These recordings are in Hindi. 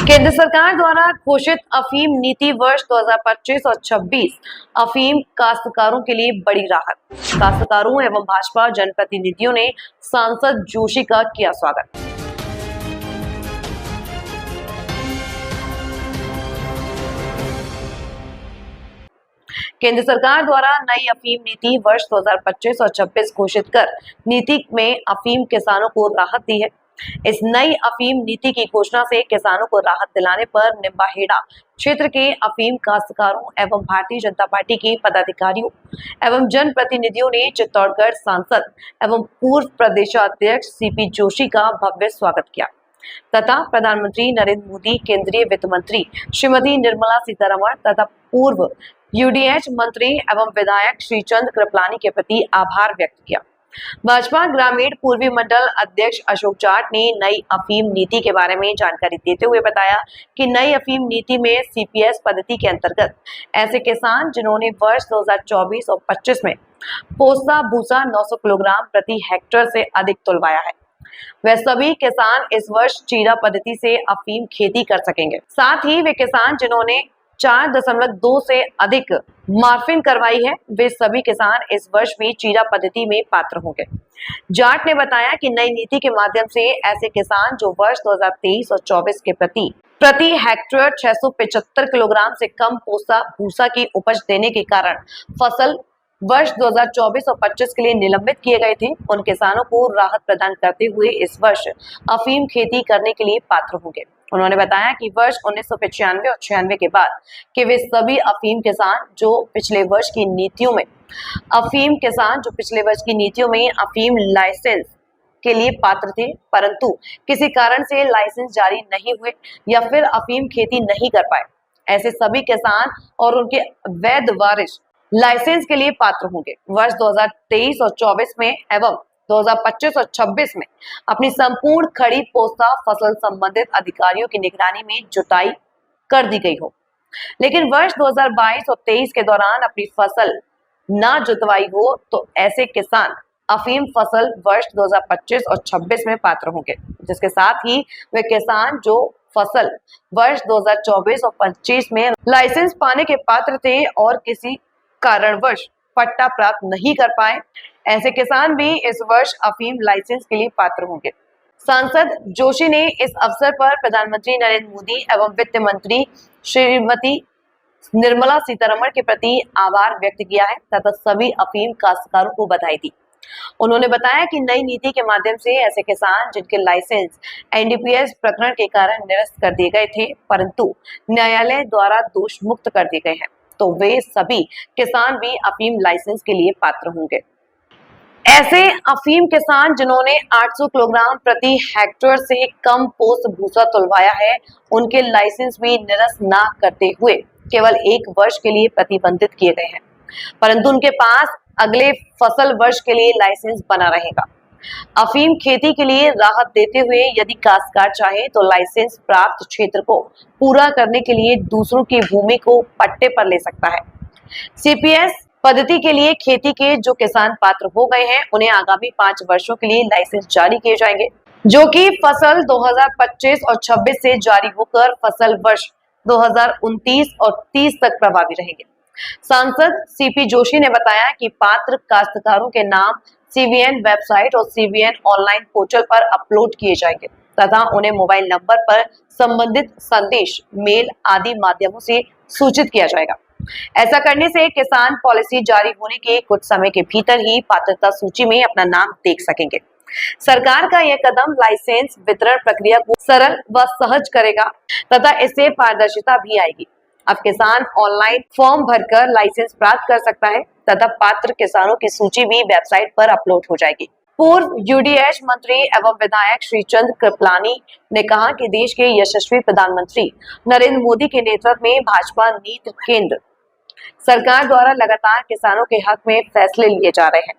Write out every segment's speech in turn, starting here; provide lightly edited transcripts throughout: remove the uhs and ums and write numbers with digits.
केंद्र सरकार द्वारा घोषित अफीम नीति वर्ष 2025 और 26 अफीम काश्तकारों के लिए बड़ी राहत। काश्तकारों एवं भाजपा जनप्रतिनिधियों ने सांसद जोशी का किया स्वागत। केंद्र सरकार द्वारा नई अफीम नीति वर्ष 2025 और 26 घोषित कर नीति में अफीम किसानों को राहत दी है। इस नई अफीम नीति की घोषणा से किसानों को राहत दिलाने पर निम्बाहेड़ा क्षेत्र के अफीम काश्तकारों एवं भारतीय जनता पार्टी के पदाधिकारियों एवं जनप्रतिनिधियों ने चित्तौड़गढ़ सांसद एवं पूर्व प्रदेशाध्यक्ष सीपी जोशी का भव्य स्वागत किया तथा प्रधानमंत्री नरेंद्र मोदी, केंद्रीय वित्त मंत्री श्रीमती निर्मला सीतारमण तथा पूर्व यूडीएच मंत्री एवं विधायक श्रीचंद कृपलानी के प्रति आभार व्यक्त किया। भाजपा ग्रामीण पूर्वी मंडल अध्यक्ष अशोक जाट ने नई अफीम नीति के बारे में जानकारी देते हुए बताया कि नई अफीम नीति में सीपीएस पद्धति के अंतर्गत ऐसे किसान जिन्होंने वर्ष 2024 और 25 में पोस्ता भूसा 900 किलोग्राम प्रति हेक्टेयर से अधिक तुलवाया है, वह सभी किसान इस वर्ष चीरा पद्धति से अफीम खेती कर सकेंगे। साथ ही वे किसान जिन्होंने 4.2 से अधिक मार्फिन करवाई है, वे सभी किसान इस वर्ष भी चीरा पद्धति में पात्र होंगे। जाट ने बताया कि नई नीति के माध्यम से ऐसे किसान जो वर्ष 2023 और 24 के प्रति हेक्टेयर 675 किलोग्राम से कम पोस्ता भूसा की उपज देने के कारण फसल वर्ष 2024 और 25 के लिए निलंबित किए गए थे, उन किसानों को राहत प्रदान करते हुए इस वर्ष अफीम खेती करने के लिए पात्र होंगे। उन्होंने बताया कि वर्ष 1995 और 96 के बाद के वे सभी अफीम किसान जो पिछले वर्ष की नीतियों में अफीम लाइसेंस के लिए पात्र थे, परंतु किसी कारण से लाइसेंस जारी नहीं हुए या फिर अफीम खेती नहीं कर पाए, ऐसे सभी किसान और उनके वैध वारिस लाइसेंस के लिए पात्र होंगे। वर्ष 2023 और 24 में एवं 2025 और 26 में अपनी संपूर्ण खड़ी पोस्ता फसल संबंधित अधिकारियों की निगरानी में जुताई कर दी गई हो, लेकिन वर्ष 2022 और 23 के दौरान अपनी फसल ना जुतवाई हो तो ऐसे किसान अफीम फसल वर्ष 2025 और 26 में पात्र होंगे, जिसके साथ ही वे किसान जो फसल वर्ष 2024 और 25 में लाइसेंस पाने के पात्र थे और किसी कारणवश पट्टा प्राप्त नहीं कर पाए, ऐसे किसान भी इस वर्ष अफीम लाइसेंस के लिए पात्र होंगे। सांसद जोशी ने इस अवसर पर प्रधानमंत्री नरेंद्र मोदी एवं वित्त मंत्री श्रीमती निर्मला सीतारमण के प्रति आभार व्यक्त किया है तथा सभी अफीम काश्तकारों को बधाई दी। उन्होंने बताया कि नई नीति के माध्यम से ऐसे किसान जिनके लाइसेंस एनडीपीएस प्रकरण के कारण निरस्त कर दिए गए थे, परंतु न्यायालय द्वारा दोष मुक्त कर दिए गए हैं, तो वे सभी किसान भी अफीम लाइसेंस के लिए पात्र होंगे। ऐसे अफीम किसान जिन्होंने 800 किलोग्राम प्रति हेक्टेयर से कम पोस्त भूसा तुलवाया है, उनके लाइसेंस भी निरस्त न करते हुए केवल 1 वर्ष के लिए प्रतिबंधित किए गए हैं, परंतु उनके पास अगले फसल वर्ष के लिए लाइसेंस बना रहेगा। अफीम खेती के लिए राहत देते हुए यदि काश्तकार चाहे तो लाइसेंस प्राप्त क्षेत्र को पूरा करने के लिए दूसरों की भूमि को पट्टे पर ले सकता है। सीपीएस पद्धति के लिए खेती के जो किसान पात्र हो गए हैं, उन्हें आगामी 5 वर्षों के लिए लाइसेंस जारी किए जाएंगे, जो कि फसल 2025 और 26 से जारी होकर फसल वर्ष 2029 और 30 तक प्रभावी रहेंगे। सांसद सीपी जोशी ने बताया कि पात्र काश्तकारों के नाम सीवीएन वेबसाइट और सीवीएन ऑनलाइन पोर्टल पर अपलोड किए जाएंगे तथा उन्हें मोबाइल नंबर पर संबंधित संदेश, मेल आदि माध्यमों से सूचित किया जाएगा। ऐसा करने से किसान पॉलिसी जारी होने के कुछ समय के भीतर ही पात्रता सूची में अपना नाम देख सकेंगे। सरकार का यह कदम लाइसेंस वितरण प्रक्रिया को सरल व सहज करेगा तथा इससे पारदर्शिता भी आएगी। अब किसान ऑनलाइन फॉर्म भरकर लाइसेंस प्राप्त कर सकता है तथा पात्र किसानों की सूची भी वेबसाइट पर अपलोड हो जाएगी। पूर्व यूडीएच मंत्री एवं विधायक श्रीचंद कृपलानी ने कहा कि देश के यशस्वी प्रधानमंत्री नरेंद्र मोदी के नेतृत्व में भाजपा नीति केंद्र सरकार द्वारा लगातार किसानों के हक में फैसले लिए जा रहे हैं।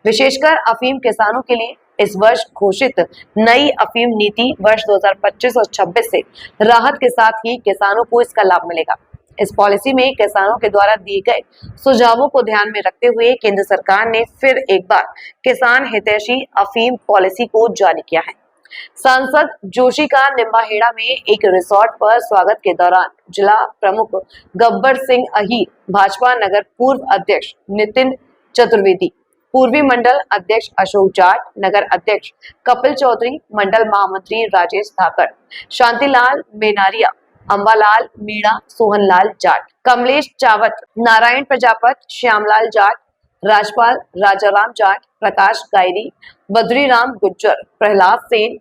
विशेषकर अफीम किसानों के लिए इस वर्ष घोषित नई अफीम नीति वर्ष 2025 और 26 से राहत के साथ ही किसानों को इसका लाभ मिलेगा। इस पॉलिसी में किसानों के द्वारा दिए गए सुझावों को ध्यान में रखते हुए केंद्र सरकार ने फिर एक बार किसान हितैषी अफीम पॉलिसी को जारी किया है। सांसद जोशी का निम्बाहेड़ा में एक रिसोर्ट पर स्वागत के दौरान जिला प्रमुख गब्बर सिंह अहीर, भाजपा नगर पूर्व अध्यक्ष नितिन चतुर्वेदी, पूर्वी मंडल अध्यक्ष अशोक जाट, नगर अध्यक्ष कपिल चौधरी, मंडल महामंत्री राजेश धाकड़, शांतिलाल मेनारिया, अंबालाल मीणा, सोहनलाल जाट, कमलेश चावत, नारायण प्रजापत, श्यामलाल जाट, राजपाल राजाराम जाट, प्रकाश गायरी, बद्रीराम गुज्जर, प्रहलाद सेन,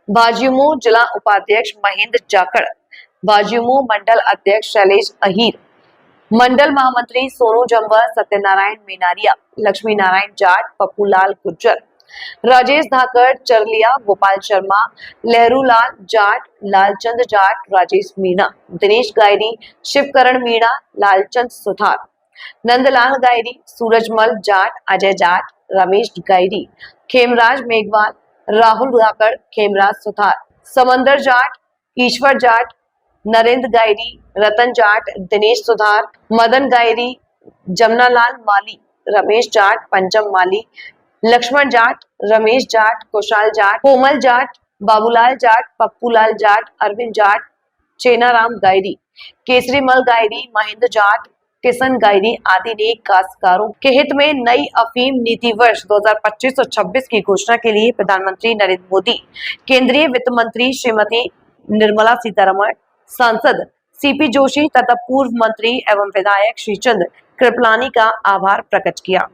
भाजयुमो जिला उपाध्यक्ष महेंद्र जाखड़, भाजयुमो मंडल अध्यक्ष शैलेश अहीर, मंडल महामंत्री सोनू जंवर, सत्यनारायण मेनारिया, लक्ष्मी नारायण जाट, पप्पूलाल गुज्जर, राजेश धाकड़, चरलिया, गोपाल शर्मा, लहरूलाल जाट, लालचंद जाट, राजेश मीणा, दिनेश गायरी, शिवकरण मीणा, लालचंद सुथार, नंदलाल गायरी, सूरजमल जाट, अजय जाट, रमेश गायरी, खेमराज मेघवाल, राहुल धाकड़, खेमराज सुथार, समंदर जाट, ईश्वर जाट, नरेंद्र गायरी, रतन जाट, दिनेश सुधार, मदन गायरी, जमनालाल माली, रमेश जाट, पंचम माली, लक्ष्मण जाट, रमेश जाट, कुशाल जाट, कोमल जाट, बाबूलाल जाट, पप्पूलाल जाट, अरविंद जाट, चेनाराम गायरी, केसरीमल गायरी, महेंद्र जाट, किशन गायरी आदि ने काश्तकारों के हित में नई अफीम नीति वर्ष 2025 और 26 की घोषणा के लिए प्रधानमंत्री नरेंद्र मोदी, केंद्रीय वित्त मंत्री श्रीमती निर्मला सीतारमण, सांसद सीपी जोशी तथा पूर्व मंत्री एवं विधायक श्रीचंद कृपलानी का आभार प्रकट किया।